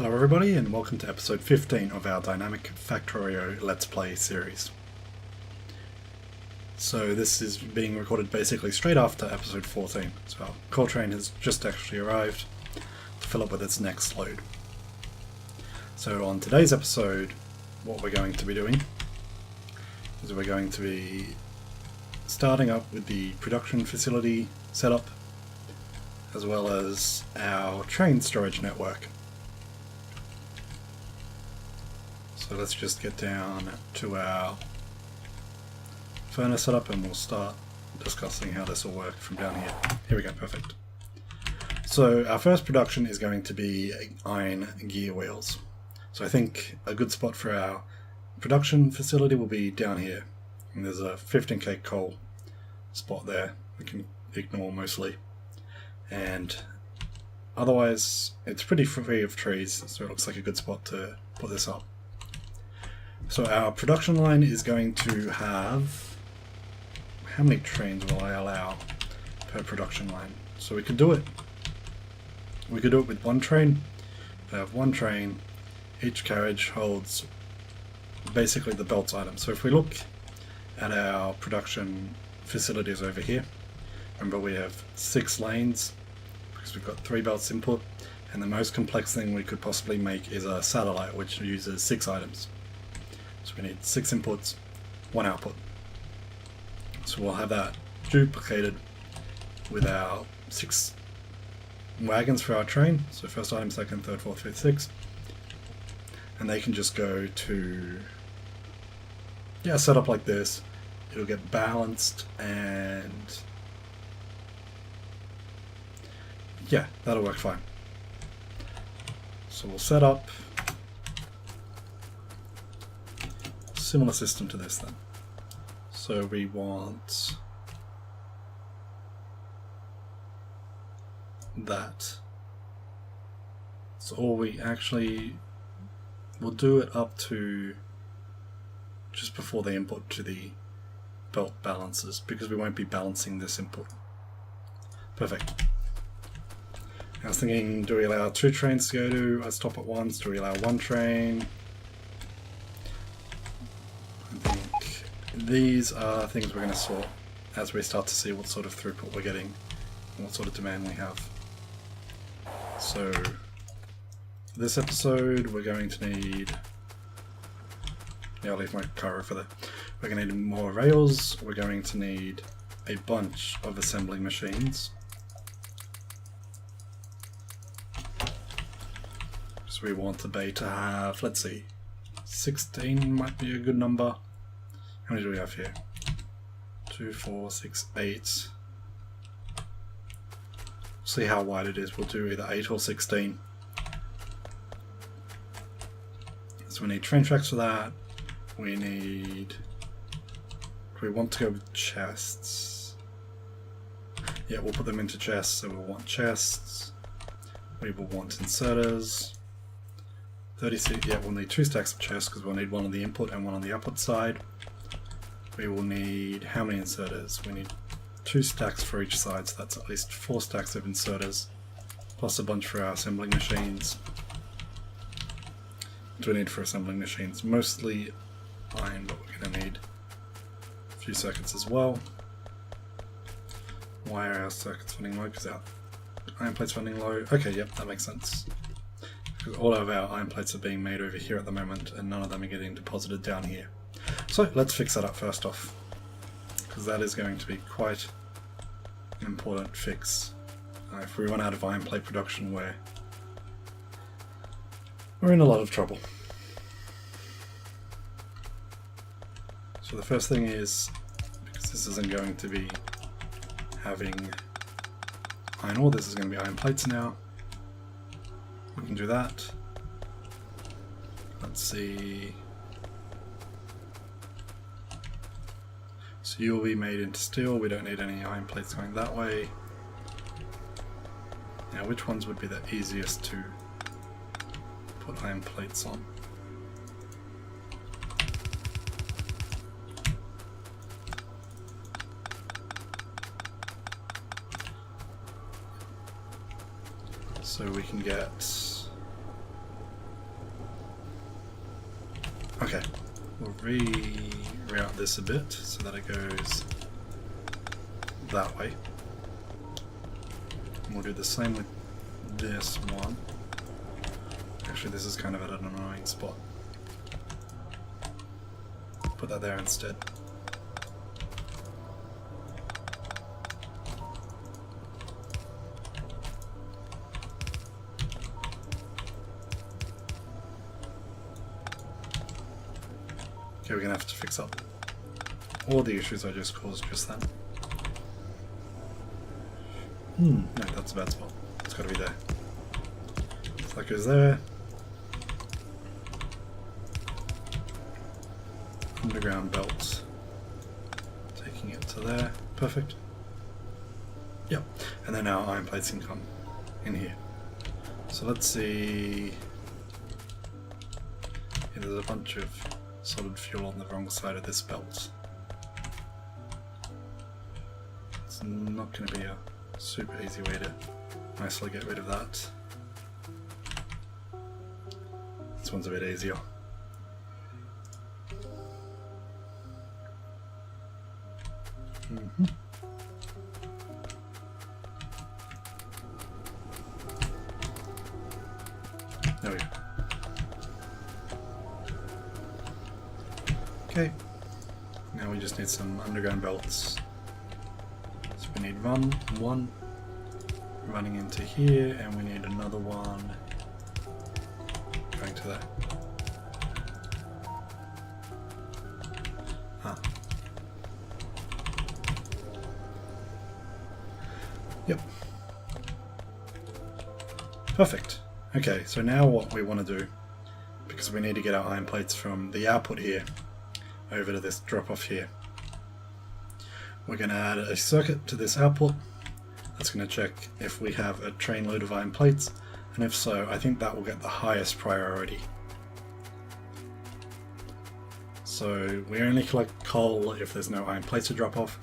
Hello everybody and welcome to episode 15 of our dynamic Factorio Let's Play series. So this is being recorded basically straight after episode 14, so our core train has just actually arrived to fill up with its next load. So on today's episode, what we're going to be doing is we're going to be starting up with the production facility setup as well as our train storage network. So let's just get down to our furnace setup and we'll start discussing how this will work from down here. Here we go, perfect. So our first production is going to be iron gear wheels. So I think a good spot for our production facility will be down here. And there's a 15k coal spot there we can ignore mostly. And otherwise it's pretty free of trees, so it looks like a good spot to put this up. So our production line is going to have, how many trains will I allow per production line? So we could do it with one train. I have one train, each carriage holds basically the belts item. So if we look at our production facilities over here, remember we have 6 lanes because we've got 3 belts input, and the most complex thing we could possibly make is a satellite which uses 6 items. So we need 6 inputs, 1 output. So we'll have that duplicated with our 6 wagons for our train. So first item, second, third, fourth, fifth, sixth. And they can just go to, set up like this. It'll get balanced and yeah, that'll work fine. So we'll set up similar system to this then. So we want that. So all we actually will do it up to just before the input to the belt balances, because we won't be balancing this input. Perfect. I was thinking, do we allow 2 trains to go to a stop at once? Do we allow 1 train? These are things we're going to sort as we start to see what sort of throughput we're getting and what sort of demand we have. So this episode we're going to need, I'll leave my car over there. We're going to need more rails, we're going to need a bunch of assembling machines. So we want the bay to have, let's see, 16 might be a good number. How many do we have here? 2, 4, 6, 8. See how wide it is. We'll do either 8 or 16. So we need train tracks for that. We need... we want to go with chests. Yeah, we'll put them into chests. So we'll want chests. We will want inserters. 36. Yeah, we'll need 2 stacks of chests because we'll need one on the input and one on the output side. We will need, how many inserters? We need 2 stacks for each side, so that's at least 4 stacks of inserters, plus a bunch for our assembling machines. What do we need for assembling machines? Mostly iron, but we're going to need a few circuits as well. Why are our circuits running low? Because our iron plates running low. Okay, yep, that makes sense. Because all of our iron plates are being made over here at the moment, and none of them are getting deposited down here. So let's fix that up first off, because that is going to be quite an important fix. If we run out of iron plate production, we're in a lot of trouble. So the first thing is, because this isn't going to be having iron ore, this is going to be iron plates now. We can do that. Let's see. So you will be made into steel, we don't need any iron plates going that way. Now which ones would be the easiest to put iron plates on? So we can get We'll reroute this a bit so that it goes that way. And we'll do the same with this one. Actually, this is kind of at an annoying spot. Put that there instead. Okay, we're gonna have to fix up all the issues I just caused just then. No, that's a bad spot. It's gotta be there. So that goes there. Underground belts. Taking it to there. Perfect. Yep. And then our iron plates can come in here. So let's see. Yeah, there's a bunch of solid fuel on the wrong side of this belt. It's not going to be a super easy way to nicely get rid of that. This one's a bit easier. There we go. Okay, now we just need some underground belts. So we need one running into here, and we need another one going to there. Yep. Perfect. Okay, so now what we want to do, because we need to get our iron plates from the output here over to this drop off here, we're going to add a circuit to this output that's going to check if we have a train load of iron plates, and if so, I think that will get the highest priority. So we only collect coal if there's no iron plates to drop off.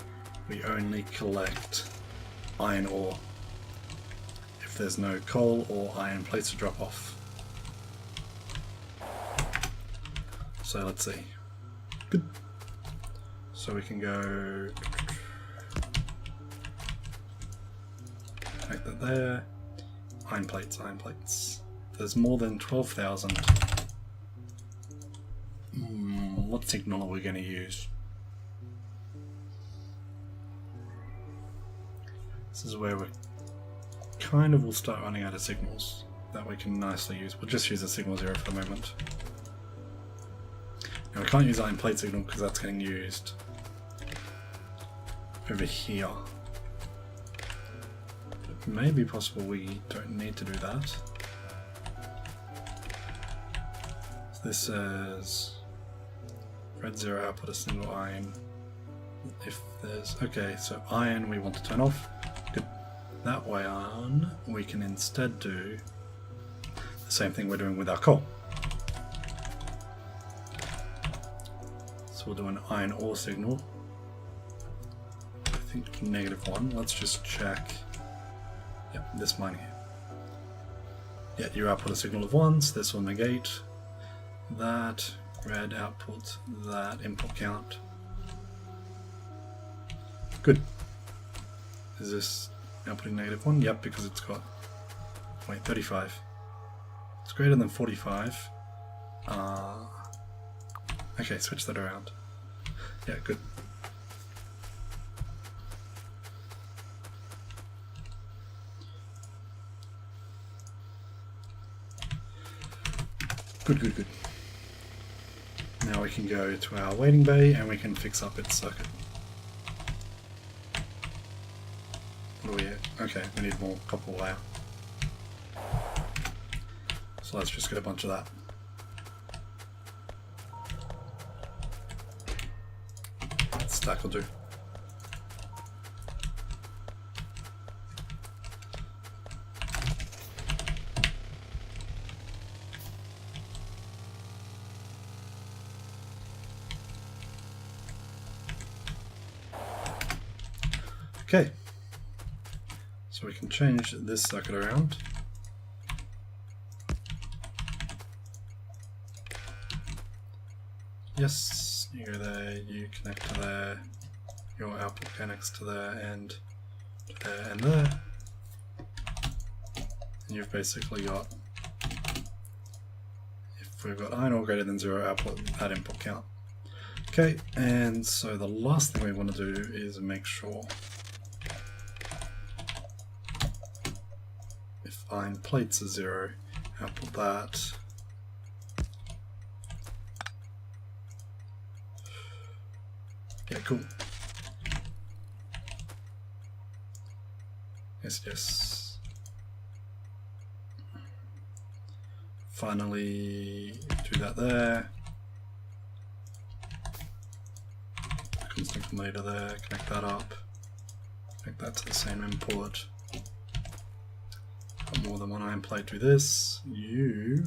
We only collect iron ore if there's no coal or iron plates to drop off. So let's see. Good. So we can go connect that there. Iron plates, iron plates. There's more than 12,000. What signal are we going to use? This is where we kind of will start running out of signals that we can nicely use. We'll just use a signal 0 for the moment. Now we can't use iron plate signal because that's getting used over here. It may be possible we don't need to do that. So this says red 0 output a single iron. If there's okay, so iron we want to turn off. Good. That way on, we can instead do the same thing we're doing with our coal. So we'll do an iron ore signal. I think -1. Let's just check. Yep, this mine here. Yeah, you output a signal of 1, so this will negate that. Red output that input count. Good. Is this outputting -1? Yep, because it's got, wait, 35. It's greater than 45. Okay, switch that around. Yeah, good. Good. Now we can go to our waiting bay and we can fix up its circuit. What do we? Okay, we need more copper wire. So let's just get a bunch of that. Stack will do. Okay, so we can change this circuit around. Yes, you go there, you connect to there, your output connects to there and there and there. And you've basically got, if we've got iron ore greater than 0 output, that input count. Okay, and so the last thing we want to do is make sure if iron plates are 0, output that. Yeah, cool. Yes, yes. Finally, do that there. Constant combinator there, connect that up. Connect that to the same input. Got more than one iron plate, do this. You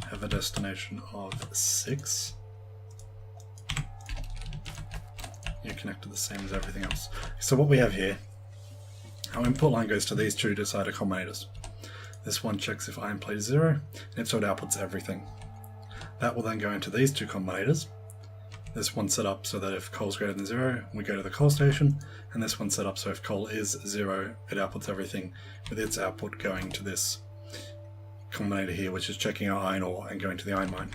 have a destination of 6. You connect to the same as everything else. So what we have here, our input line goes to these two decider combinators. This one checks if iron plate is 0, and so it outputs everything. That will then go into these two combinators. This one's set up so that if coal is greater than 0, we go to the coal station, and this one's set up so if coal is 0, it outputs everything, with its output going to this combinator here, which is checking our iron ore and going to the iron mine.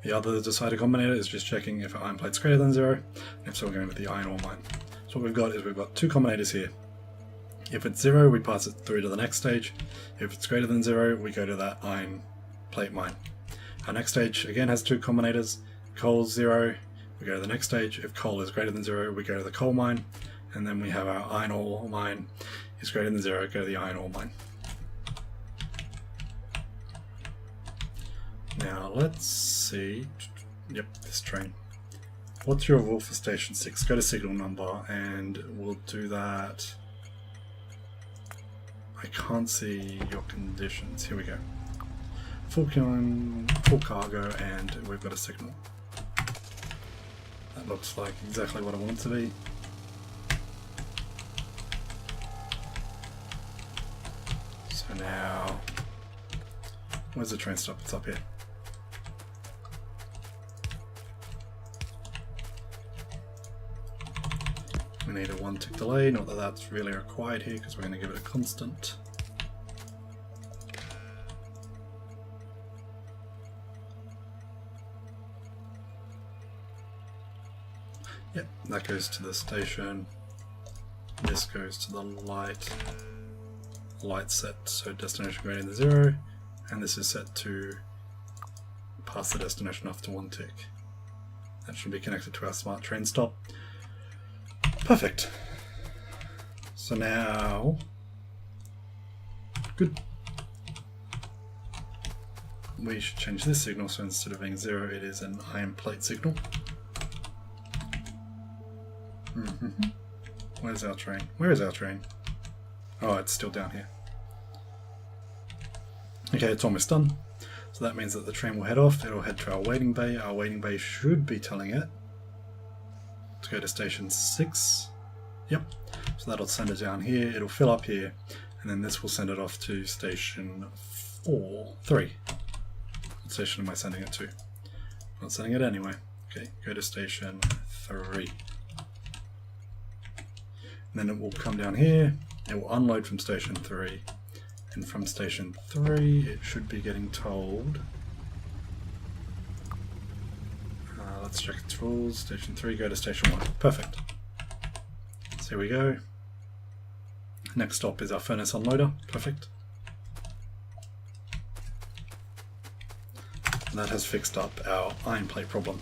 The other decider combinator is just checking if our iron plate's greater than 0, and if so, we're going to the iron ore mine. So what we've got is we've got two combinators here. If it's 0, we pass it through to the next stage. If it's greater than 0, we go to that iron plate mine. Our next stage again has two combinators. Coal's 0, we go to the next stage. If coal is greater than 0, we go to the coal mine. And then we have our iron ore mine is greater than 0, go to the iron ore mine. Now let's see. Yep, this train. What's your rule for station 6? Go to signal number and we'll do that. I can't see your conditions. Here we go. Full cargo, and we've got a signal. That looks like exactly what I want it to be. So now, where's the train stop? It's up here. We need a 1 tick delay, not that that's really required here because we're going to give it a constant. Yep, that goes to the station. This goes to the light. Light set so destination greater than 0, and this is set to pass the destination after 1 tick. That should be connected to our smart train stop. Perfect. So now, good. We should change this signal so instead of being 0, it is an iron plate signal. Where's our train? Where is our train? Oh, it's still down here. Okay, it's almost done. So that means that the train will head off. It'll head to our waiting bay. Our waiting bay should be telling it to go to station 6. Yep. So that'll send it down here. It'll fill up here, and then this will send it off to station 3. What station am I sending it to? I'm not sending it anyway. Okay, go to station 3. And then it will come down here. It will unload from station 3, and from station 3 it should be getting told. Let's check its rules. Station 3, go to station 1. Perfect. So here we go. Next stop is our furnace unloader. Perfect. And that has fixed up our iron plate problem.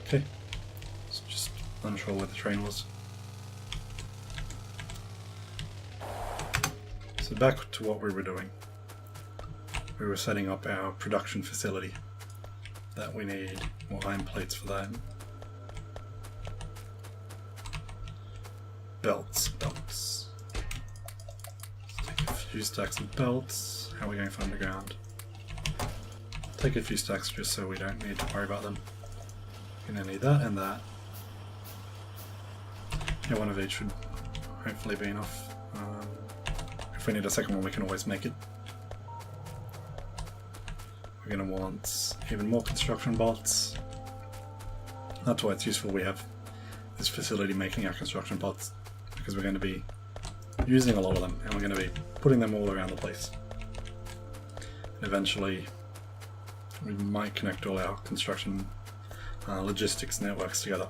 Okay. It's just unsure where the train was. So back to what we were doing. We were setting up our production facility. That we need more iron plates for that. Belts. Let's take a few stacks of belts. How are we going for underground? Take a few stacks just so we don't need to worry about them. We're going to need that and that. Yeah, one of each should hopefully be enough. we need a second one, we can always make it. We're going to want even more construction bots. That's why it's useful we have this facility making our construction bots, because we're going to be using a lot of them, and we're going to be putting them all around the place. And eventually, we might connect all our construction logistics networks together.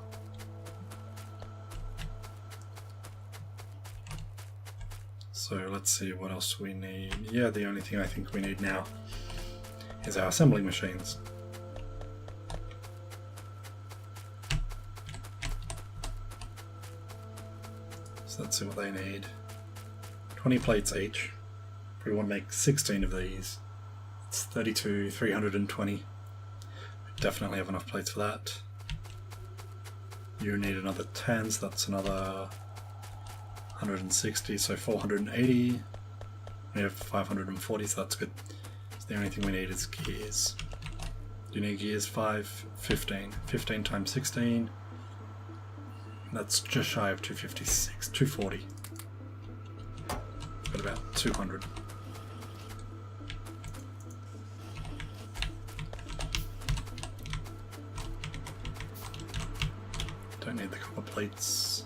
So let's see what else we need. Yeah, the only thing I think we need now is our assembly machines. So let's see what they need. 20 plates each. We want to make 16 of these. It's 32, 320. We definitely have enough plates for that. You need another 10, so that's another 160, so 480. We have 540, so that's good. So the only thing we need is gears. You need gears 15. 15 times 16. That's just shy of 256, 240. Got about 200. Don't need the copper plates.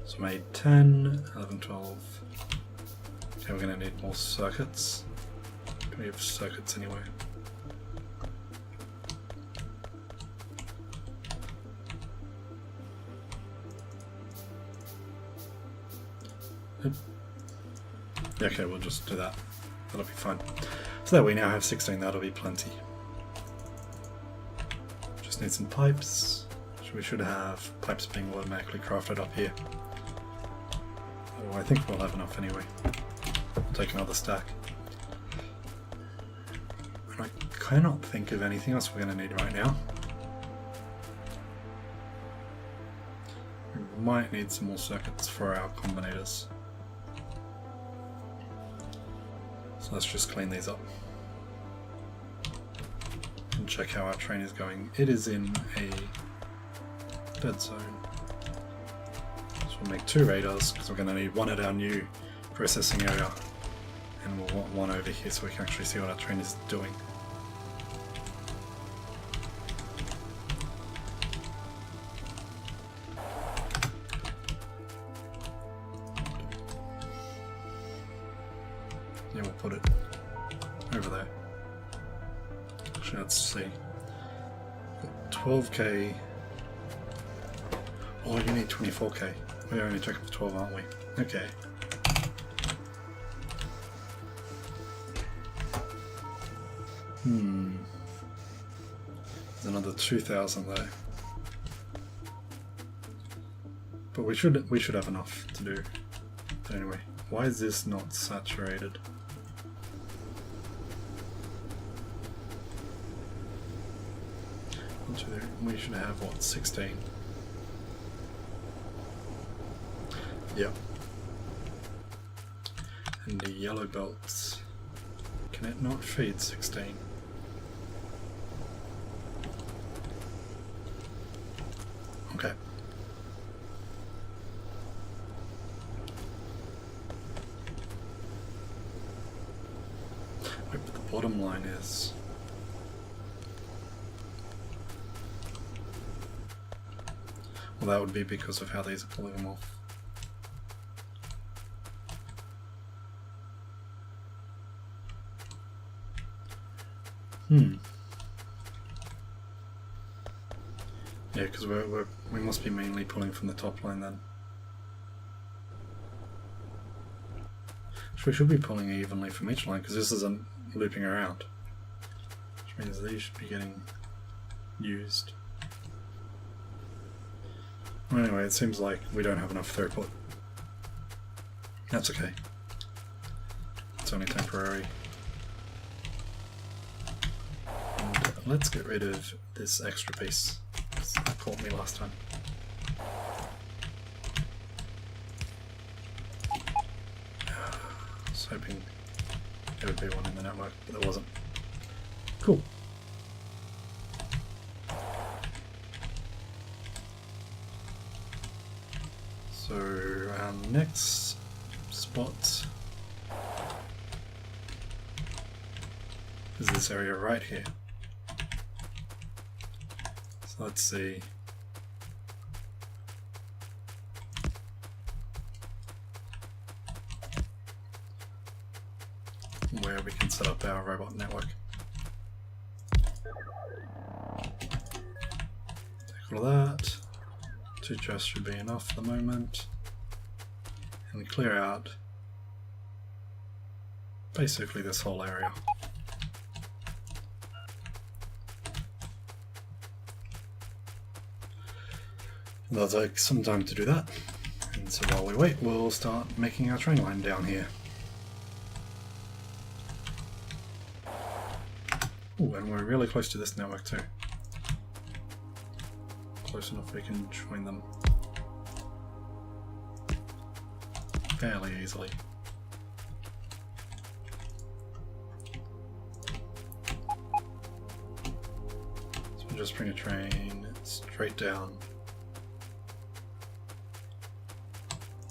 So made 10, 11, 12. Okay, we're going to need more circuits. Do we have circuits anyway? Yeah, okay, we'll just do that. That'll be fine. So that we now have 16, that'll be plenty. Just need some pipes. We should have pipes being automatically crafted up here. Oh, I think we'll have enough anyway. I'll take another stack. And I cannot think of anything else we're going to need right now. We might need some more circuits for our combinators. So let's just clean these up and check how our train is going. It is in a dead zone. So we'll make 2 radars because we're going to need one at our new processing area, and we'll want one over here so we can actually see what our train is doing. Yeah, we'll put it over there. Actually, let's see. 12k. Oh, you need 24k. We're only checking for 12, aren't we? Okay. There's another 2,000 there. But we should have enough to do. But anyway, why is this not saturated? We should have what, 16? Yep. And the yellow belts, can it not feed 16? Okay. Wait, but the bottom line is... Well, that would be because of how these are pulling them off. Yeah, because we must be mainly pulling from the top line then. So we should be pulling evenly from each line because this isn't looping around, which means these should be getting used. Well, anyway, it seems like we don't have enough throughput. That's okay. It's only temporary. And let's get rid of this extra piece. That caught me last time. I was hoping there would be one in the network, but there wasn't. Cool. So our next spot is this area right here. So let's see. Where we can set up our robot network. Take all of that. 2 chests should be enough for the moment. And we clear out basically this whole area. That'll take some time to do that. And so while we wait, we'll start making our train line down here. Ooh, and we're really close to this network too. Close enough we can join them fairly easily. So we'll just bring a train straight down.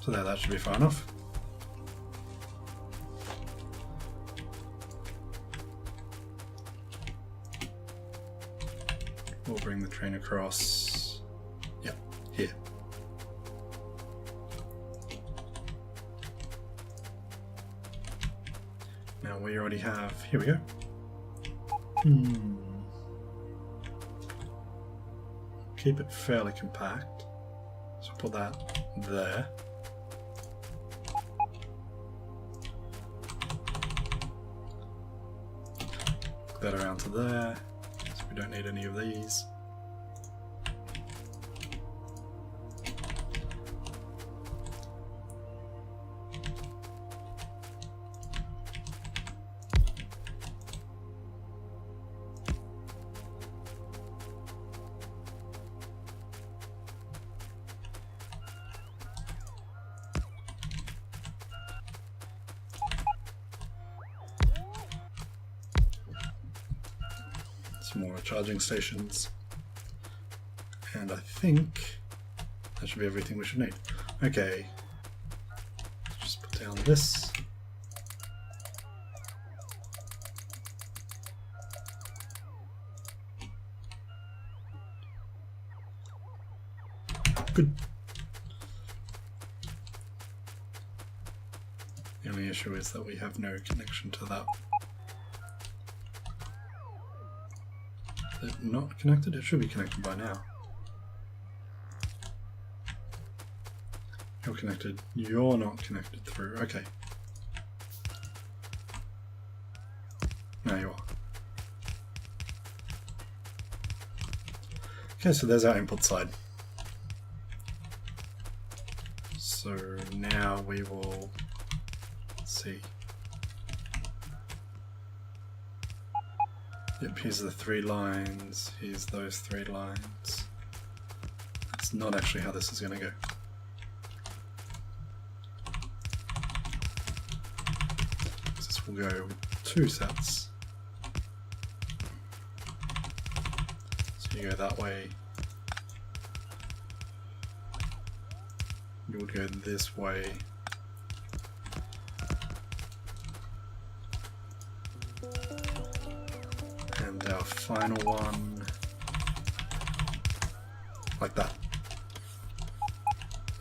So there, that should be far enough. We'll bring the train across, yep, here. Now we already have, here we go. Keep it fairly compact. So put that there. Put that around to there. We don't need any of these. More charging stations, and I think that should be everything we should need. Okay, just put down this. Good. The only issue is that we have no connection to that. Is it not connected? It should be connected by now. You're connected. You're not connected through. Okay. Now you are. Okay, so there's our input side. So now we will see. Yep, here's the 3 lines, here's those 3 lines. That's not actually how this is going to go. This will go with 2 sets. So you go that way. You would go this way. And our final one, like that.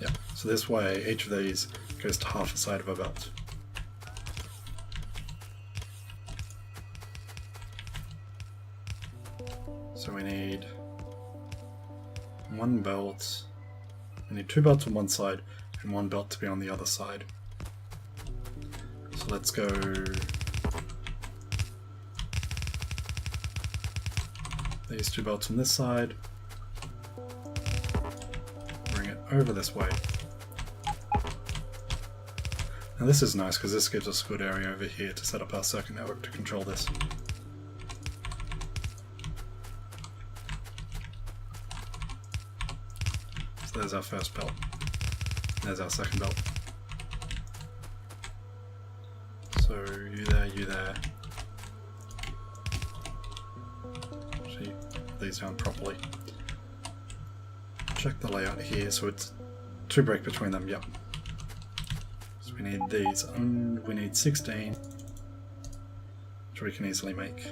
Yeah, so this way each of these goes to half a side of a belt. So we need 1 belt, we need 2 belts on one side and 1 belt to be on the other side. So let's go these 2 belts on this side, bring it over this way. Now this is nice because this gives us a good area over here to set up our circuit network to control this. So there's our first belt, there's our second belt. So you there. These down properly. Check the layout here, so it's 2 break between them, yep. So we We need these, and we need 16, which we can easily make.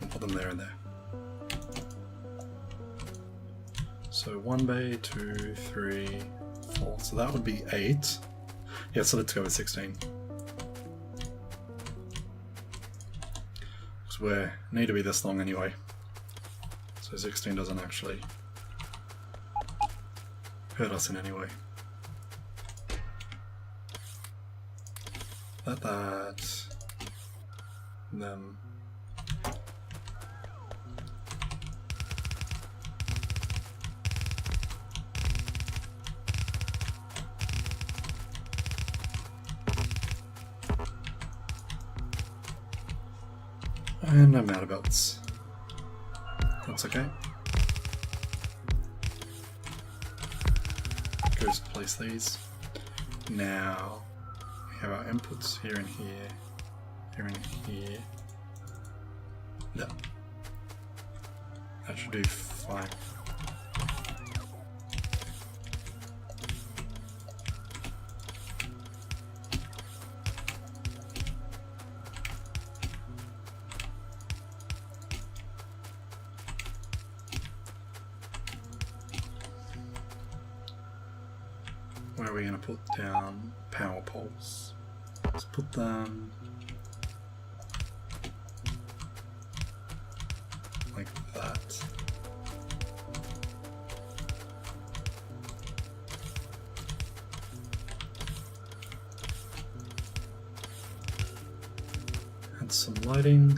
We'll put them there and there. So 1 bay, 2, 3, 4. So that would be 8. Yeah, so let's go with 16. Because we need to be this long anyway. So 16 doesn't actually hurt us in any way. Let that, them. And I'm out of belts. That's okay. Goes to place these. Now we have our inputs here and here, here and here. Yep. That should do fine. Where are we going to put down power poles? Let's put them like that. Add some lighting.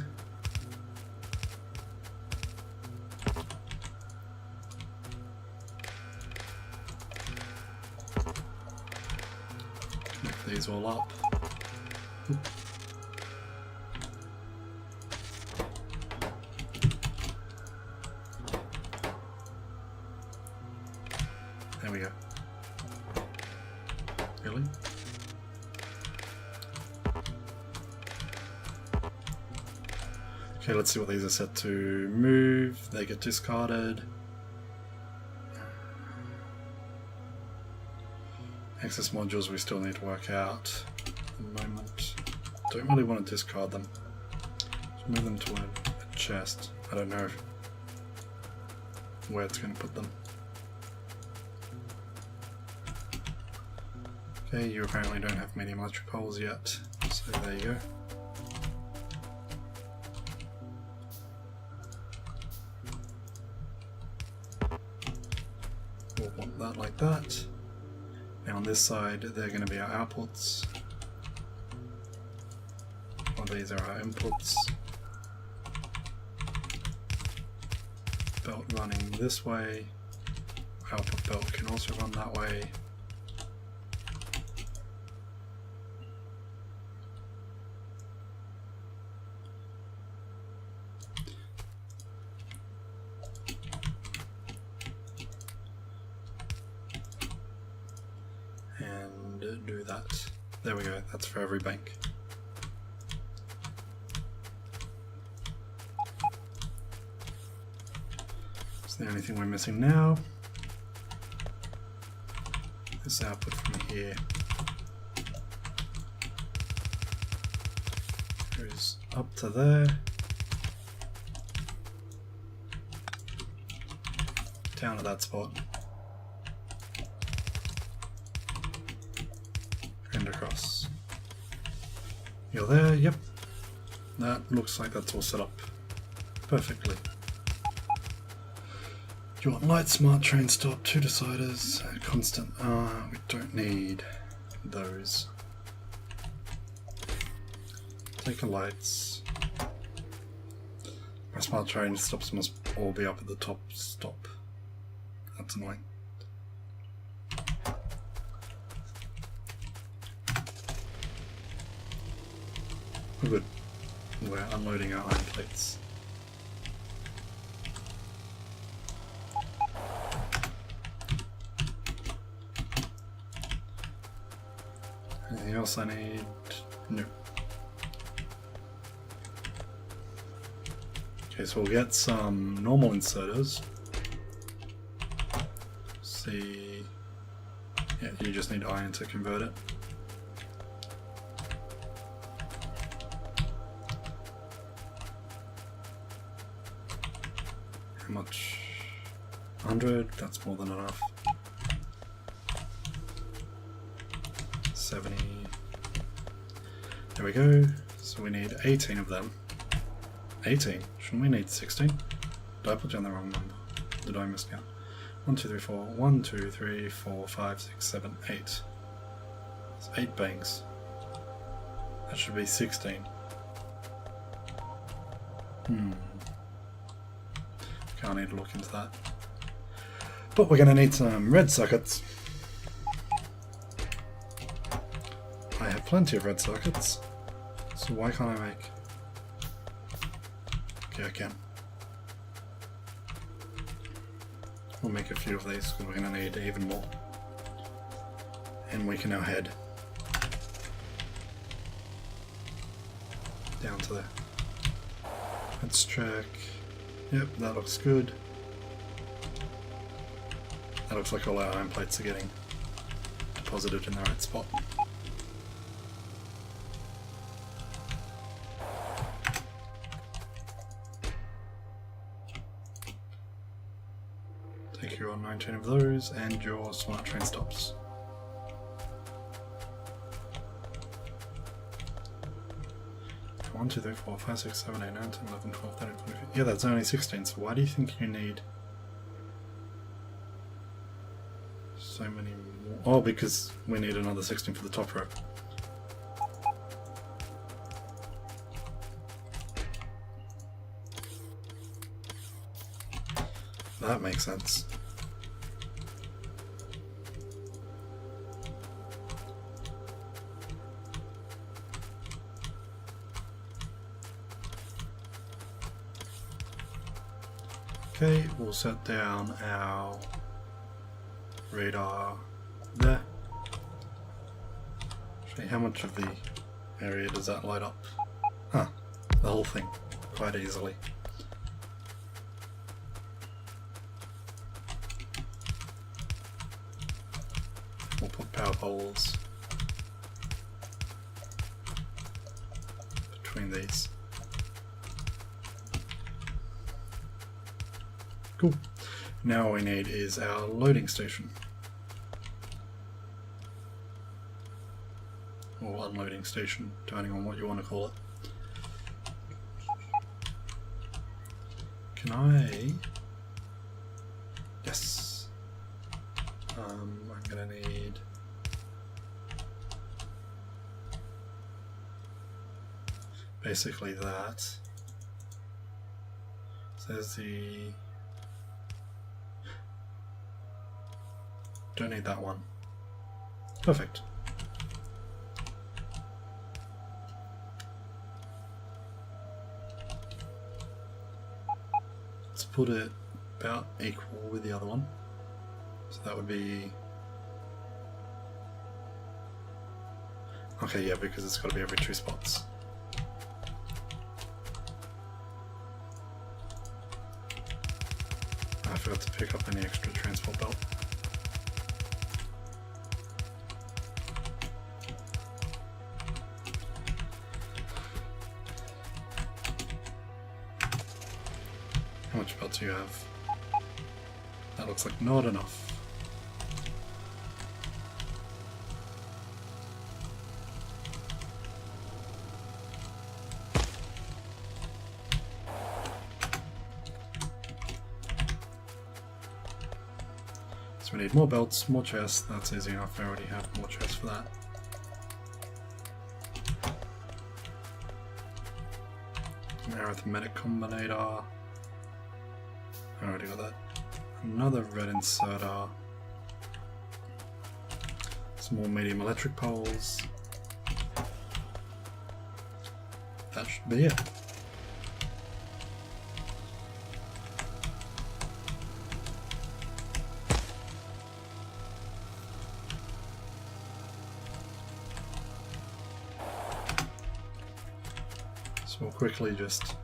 These all up. There we go. Really? Okay, let's see what these are set to move. They get discarded. Access modules we still need to work out at the moment. Don't really want to discard them. Just move them to a chest. I don't know where it's going to put them. Okay, you apparently don't have medium electric poles yet, so there you go. We'll want that like that. Now on this side, they're going to be our outputs. Well, these are our inputs. Belt running this way. Output belt can also run that way. Do that. There we go, that's for every bank. It's the only thing we're missing now. This output from here goes up to there, down at that spot. Across. You're there, yep. That looks like that's all set up perfectly. Do you want light, smart, train stop, 2 deciders, constant we don't need those. Take the lights. My smart train stops must all be up at the top stop. That's annoying. We're good. We're unloading our iron plates. Anything else I need? No. Okay, so we'll get some normal inserters. see. Yeah, you just need iron to convert it. How much? 100, that's more than enough. 70. There we go. So we need 18 of them. 18? Shouldn't we need 16? Did I put down the wrong number? Did I miscount? 1, 2, 3, 4. 1, 2, 3, 4, 5, 6, 7, 8. It's 8 banks. That should be 16. I'll need to look into that. But we're going to need some red sockets. I have plenty of red sockets, so why can't I make... Okay, I can. We'll make a few of these because we're going to need even more. And we can now head down to there. Let's check. Yep, that looks good. That looks like all our iron plates are getting deposited in the right spot. Take your 19 of those and your smart train stops. One, 2, 3, 4, 5, 6, 7, 8, 9, 10, 11, 12, 13, 14, 15. Yeah, that's only 16, so why do you think you need so many more? Oh, because we need another 16 for the top row. That makes sense. Okay, we'll set down our radar there. Actually, how much of the area does that light up? Huh, the whole thing, quite easily. We'll put power poles between these. Cool. Now all we need is our loading station. Or unloading station, depending on what you want to call it. Can I... Yes. I'm gonna need... basically that. So there's the... Don't need that one. Perfect. Let's put it about equal with the other one. So that would be... Okay, yeah, because it's got to be every 2 spots. I forgot to pick up any extra transport belt. How much belts do you have? That looks like not enough. So we need more belts, more chests. That's easy enough. I already have more chests for that. An arithmetic combinator. I already got that. Another red inserter. Some more medium electric poles. That should be it. So we'll quickly just...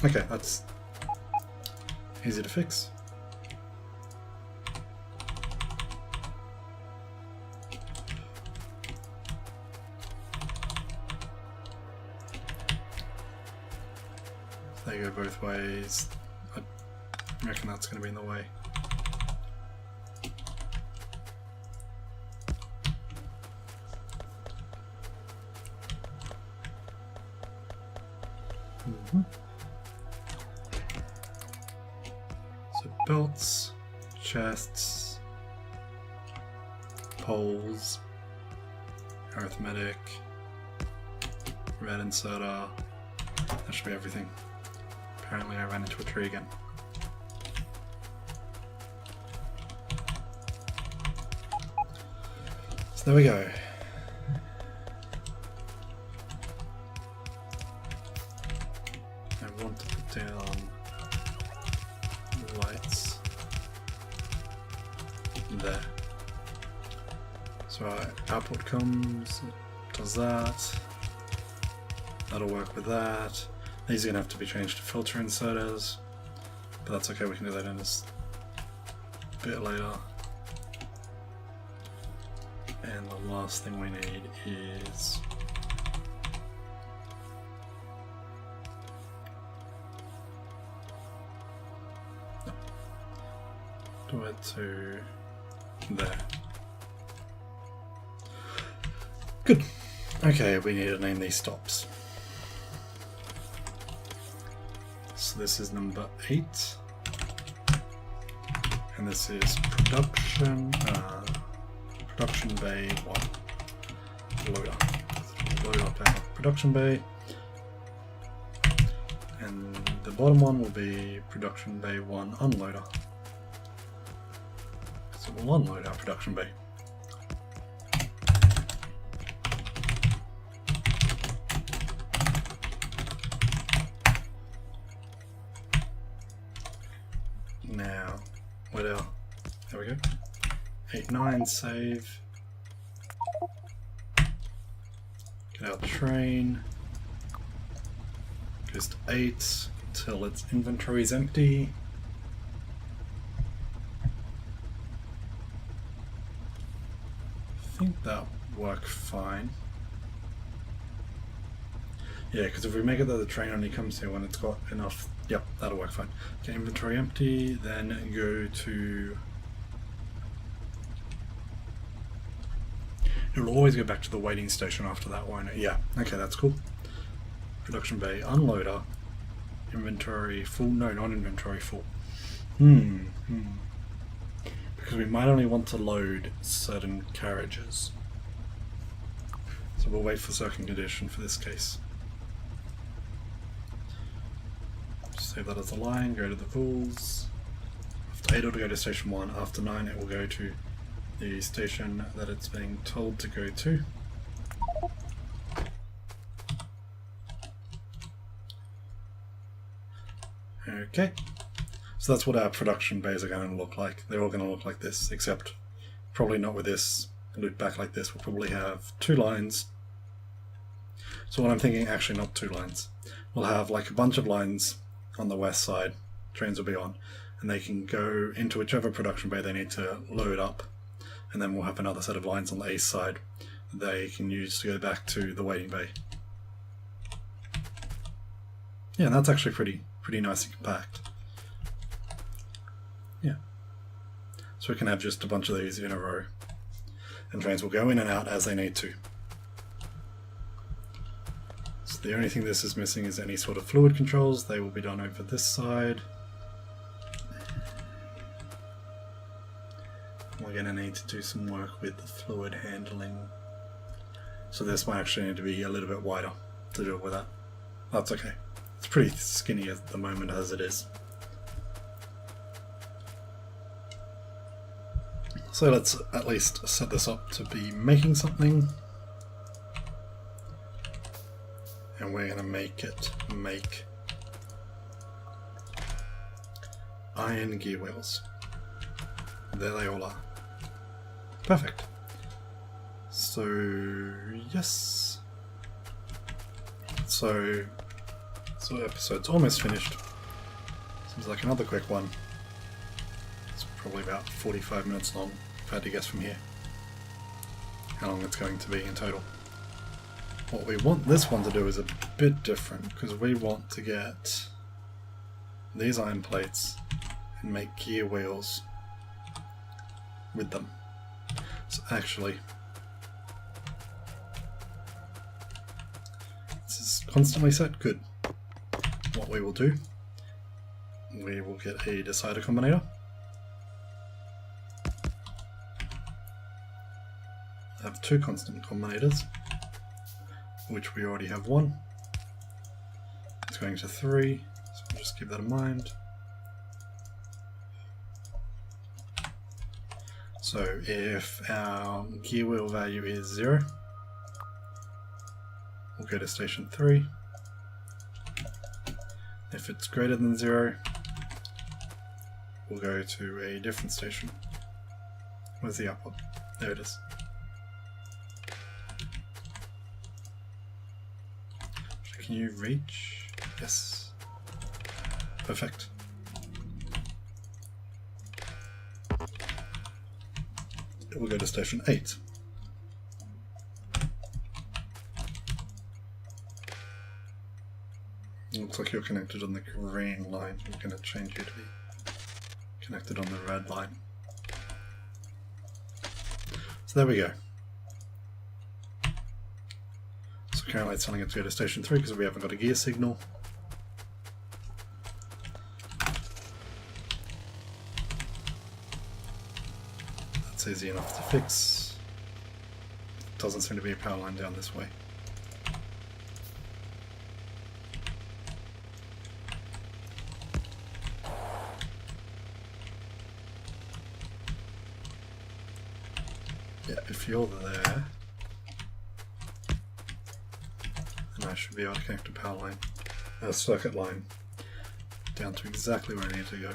Okay, that's easy to fix. They go both ways. I reckon that's going to be in the way. So belts, chests, poles, arithmetic, red inserter. That should be everything. Apparently I ran into a tree again. So there we go. I want to put down lights there. So our output comes, does that. That'll work with that. These are going to have to be changed to filter inserters, but that's okay, we can do that in a bit later. And the last thing we need is do it to there. Good. Okay, we need to name these stops. So this is number 8, and this is production bay 1. Load up our production bay, and the bottom one will be production bay 1 unloader. So we'll unload our production bay. Now, there we go. 8-9 save. Get our train. Goes to 8 until its inventory is empty. I think that worked fine. Yeah, because if we make it that the train only comes here when it's got enough, yep, that'll work fine. Okay, inventory empty, then go to... It'll always go back to the waiting station after that, won't it? Yeah, okay, that's cool. Production bay, unloader, inventory full, no, not inventory full. Because we might only want to load certain carriages. So we'll wait for certain condition for this case. Save that as a line, go to the fools. After 8 it'll go to station 1, after 9 it will go to the station that it's being told to go to. Okay, so that's what our production bays are going to look like. They're all going to look like this, except probably not with this loop back like this. We'll probably have 2 lines. So what I'm thinking, actually not 2 lines. We'll have like a bunch of lines on the west side, trains will be on, and they can go into whichever production bay they need to load up, and then we'll have another set of lines on the east side that they can use to go back to the waiting bay. Yeah, and that's actually pretty nice and compact. Yeah. So we can have just a bunch of these in a row, and trains will go in and out as they need to. So the only thing this is missing is any sort of fluid controls. They will be done over this side. We're going to need to do some work with the fluid handling. So this might actually need to be a little bit wider to deal with that. That's okay. It's pretty skinny at the moment as it is. So let's at least set this up to be making something. And we're going to make it make iron gear wheels. There they all are. Perfect. So, yes. So, let's So episode's almost finished. Seems like another quick one. It's probably about 45 minutes long, if I had to guess from here. How long it's going to be in total. What we want this one to do is a bit different, because we want to get these iron plates and make gear wheels with them. So actually, this is constantly set. Good. What we will do, we will get a decider combinator. I have two constant combinators, which we already have one. It's going to 3, so we'll just keep that in mind. So if our gear wheel value is 0, we'll go to station 3. If it's greater than 0, we'll go to a different station. Where's the output? There it is. Can you reach? Yes. Perfect. We'll go to station 8. It looks like you're connected on the green line. We're going to change you to be connected on the red line. So there we go. So currently it's telling it to go to station 3 because we haven't got a gear signal. That's easy enough to fix. Doesn't seem to be a power line down this way. Yeah, if you're there, then I should be able to connect a power line, a circuit line, down to exactly where I need to go.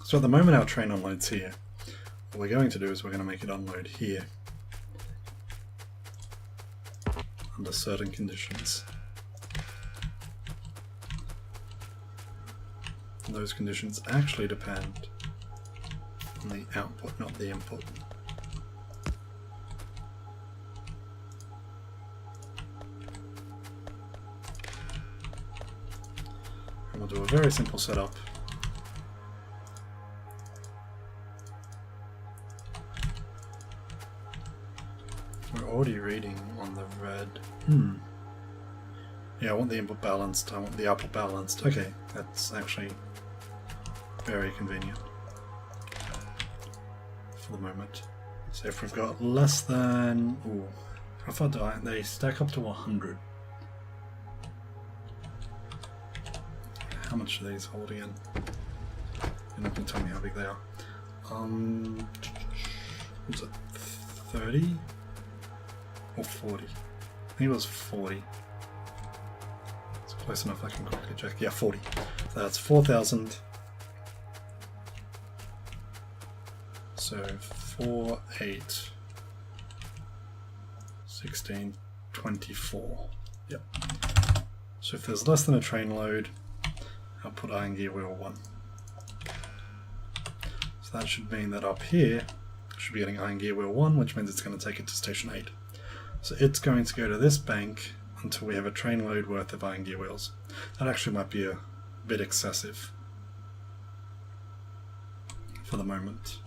So at the moment our train unloads here. What we're going to do is we're going to make it unload here under certain conditions. And those conditions actually depend on the output, not the input. And we'll do a very simple setup. We're already reading on the red. Yeah, I want the input balanced, I want the output balanced. Okay, that's actually very convenient for the moment. So if we've got less than... Ooh, how far do they stack up to 100? How much are these hold again? You're not going to tell me how big they are. Was it 30? Or 40? I think it was 40. It's close enough I can quickly check. Yeah, 40. So that's 4,000. So 4, 8, 16, 24. Yep. So if there's less than a train load, I'll put iron gear wheel 1. So that should mean that up here, I should be getting iron gear wheel 1, which means it's going to take it to station 8. So it's going to go to this bank until we have a train load worth of iron gear wheels. That actually might be a bit excessive for the moment.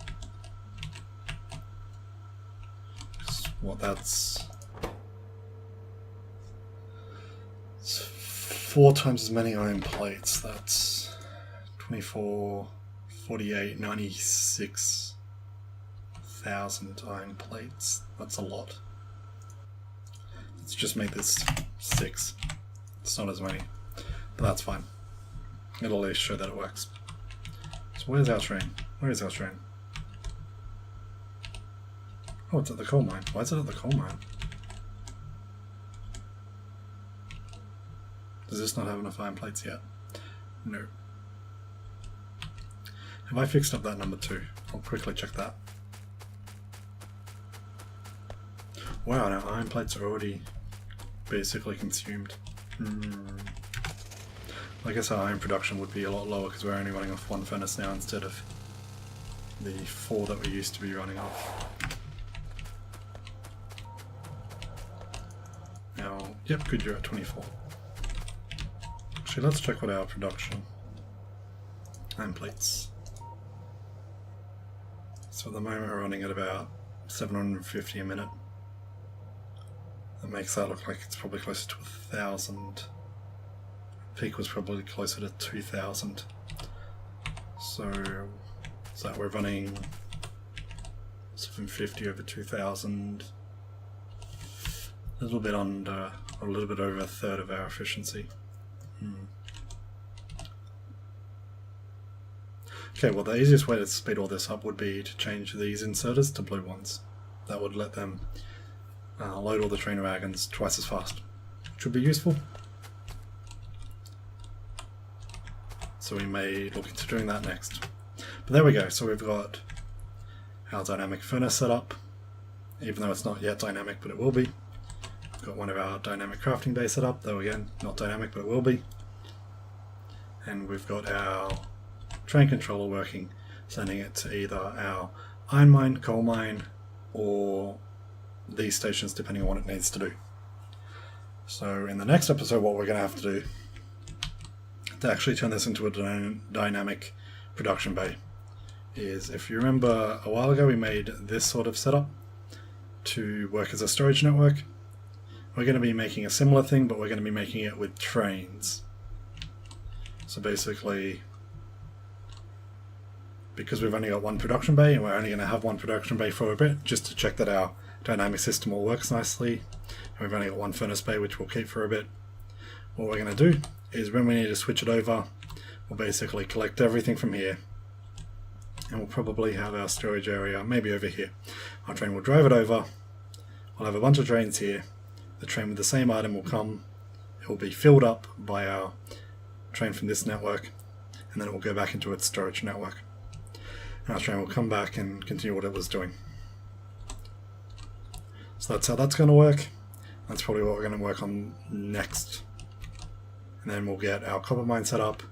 What that's 4 times as many iron plates. That's 24, 48, 96,000 iron plates. That's a lot. Let's just make this 6. It's not as many, but that's fine. It'll at least show that it works. So where's our train? Where is our train? Oh, it's at the coal mine. Why is it at the coal mine? Does this not have enough iron plates yet? No. Have I fixed up that number 2? I'll quickly check that. Wow, now iron plates are already basically consumed. I guess our iron production would be a lot lower because we're only running off one furnace now instead of the 4 that we used to be running off. Now, yep, good, you're at 24. Actually, let's check what our production iron plates. So at the moment we're running at about 750 a minute. That makes that look like it's probably closer to 1,000. Peak was probably closer to 2,000. So we're running 750 over 2,000. A little bit under, or a little bit over a third of our efficiency. Okay, well the easiest way to speed all this up would be to change these inserters to blue ones. That would let them load all the trainer wagons twice as fast, which would be useful. So we may look into doing that next. But there we go, so we've got our dynamic furnace set up, even though it's not yet dynamic, but it will be. We've got one of our dynamic crafting bays set up, though again, not dynamic, but it will be. And we've got our train controller working, sending it to either our iron mine, coal mine, or these stations, depending on what it needs to do. So in the next episode, what we're going to have to do to actually turn this into a dynamic production bay is, if you remember a while ago we made this sort of setup to work as a storage network. We're going to be making a similar thing, but we're going to be making it with trains. So basically, because we've only got one production bay, and we're only going to have one production bay for a bit, just to check that our dynamic system all works nicely, and we've only got one furnace bay which we'll keep for a bit, what we're going to do is, when we need to switch it over, we'll basically collect everything from here, and we'll probably have our storage area maybe over here. Our train will drive it over, we'll have a bunch of trains here, the train with the same item will come, it will be filled up by our train from this network, and then it will go back into its storage network. And our train will come back and continue what it was doing. So that's how that's going to work. That's probably what we're going to work on next. And then we'll get our copper mine set up,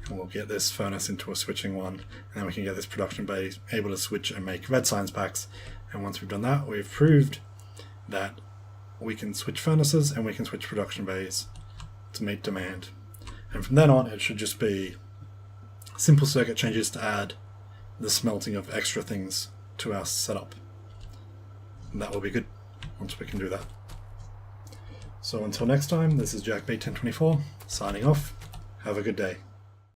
and we'll get this furnace into a switching one, and then we can get this production bay able to switch and make red science packs. And once we've done that, we've proved that we can switch furnaces and we can switch production bays to meet demand. And from then on, it should just be simple circuit changes to add the smelting of extra things to our setup. And that will be good once we can do that. So until next time, this is Jack B1024 signing off. Have a good day.